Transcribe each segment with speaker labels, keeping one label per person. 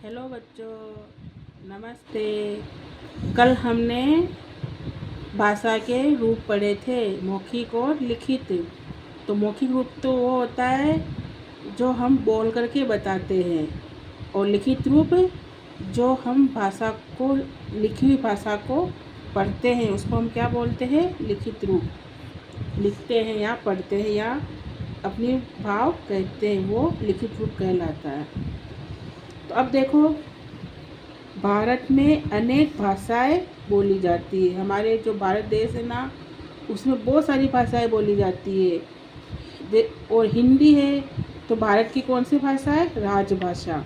Speaker 1: Hello बच्चों, नमस्ते। कल हमने भाषा के रूप पढ़े थे, मौखिक और लिखित। तो मौखिक रूप तो वो होता है जो हम बोल करके बताते हैं, और लिखित रूप जो हम भाषा को, लिखी हुई भाषा को पढ़ते हैं, उसको हम क्या बोलते हैं? लिखित रूप। लिखते हैं या पढ़ते हैं या अपनी भाव कहते हैं, वो लिखित रूप कहलाता है। तो अब देखो, भारत में अनेक भाषाएं बोली जाती है। हमारे जो भारत देश है ना, उसमें बहुत सारी भाषाएं बोली जाती है। और हिंदी है तो भारत की कौन सी भाषा है? राजभाषा।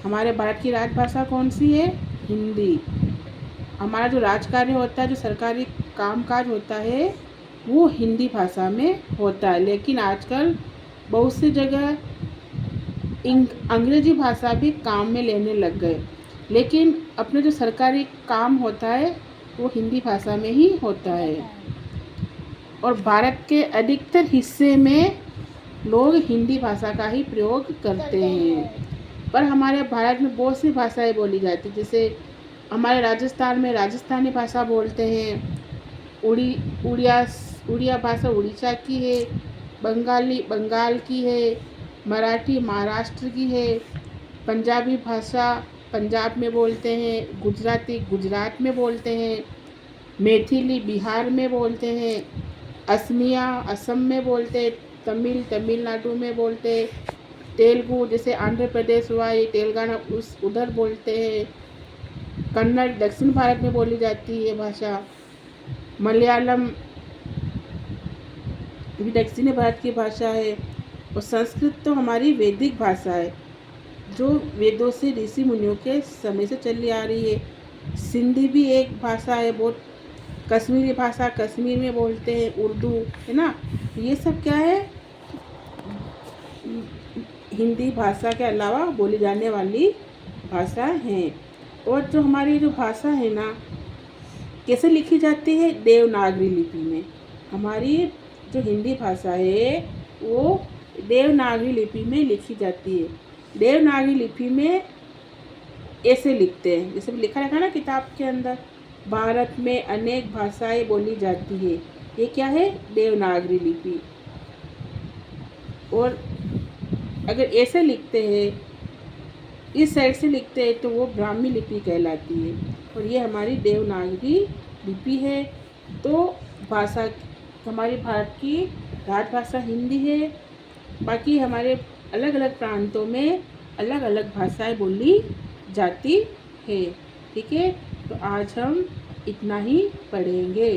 Speaker 1: हमारे भारत की राजभाषा कौन सी है? हिंदी। हमारा जो राजकार्य होता है, जो सरकारी कामकाज होता है, वो हिंदी भाषा में होता है। लेकिन आजकल बहुत सी जगह अंग्रेजी भाषा भी काम में लेने लग गए, लेकिन अपने जो सरकारी काम होता है वो हिंदी भाषा में ही होता है। और भारत के अधिकतर हिस्से में लोग हिंदी भाषा का ही प्रयोग करते हैं। पर हमारे भारत में बहुत सी भाषाएं बोली जाती, जैसे हमारे राजस्थान में राजस्थानी भाषा बोलते हैं, उड़िया भाषा उड़ीसा की है, बंगाली बंगाल की है, मराठी महाराष्ट्र की है, पंजाबी भाषा पंजाब में बोलते हैं, गुजराती गुजरात में बोलते हैं, मैथिली बिहार में बोलते हैं, असमिया असम में बोलते हैं, तमिल तमिलनाडु में बोलते हैं, तेलुगु जैसे आंध्र प्रदेश हुआ, ये तेलंगाना उधर बोलते हैं, कन्नड़ दक्षिण भारत में बोली जाती है भाषा, मलयालम भी दक्षिण भारत की भाषा है। और संस्कृत तो हमारी वैदिक भाषा है, जो वेदों से ऋषि मुनियों के समय से चली आ रही है। सिंधी भी एक भाषा है, बहुत। कश्मीरी भाषा कश्मीर में बोलते हैं, उर्दू है ना। ये सब क्या है? हिंदी भाषा के अलावा बोली जाने वाली भाषा हैं। और जो हमारी जो भाषा है ना, कैसे लिखी जाती है? देवनागरी लिपि में। हमारी जो हिंदी भाषा है वो देवनागरी लिपि में लिखी जाती है। देवनागरी लिपि में ऐसे लिखते हैं, जैसे लिखा रहता है ना किताब के अंदर, भारत में अनेक भाषाएं बोली जाती है। ये क्या है? देवनागरी लिपि। और अगर ऐसे लिखते हैं, इस साइड से लिखते हैं, तो वो ब्राह्मी लिपि कहलाती है। और ये हमारी देवनागरी लिपि है। तो भाषा हमारे भारत की राजभाषा हिंदी है। बाकी हमारे अलग अलग प्रांतों में अलग अलग भाषाएं बोली जाती है। ठीक है, तो आज हम इतना ही पढ़ेंगे।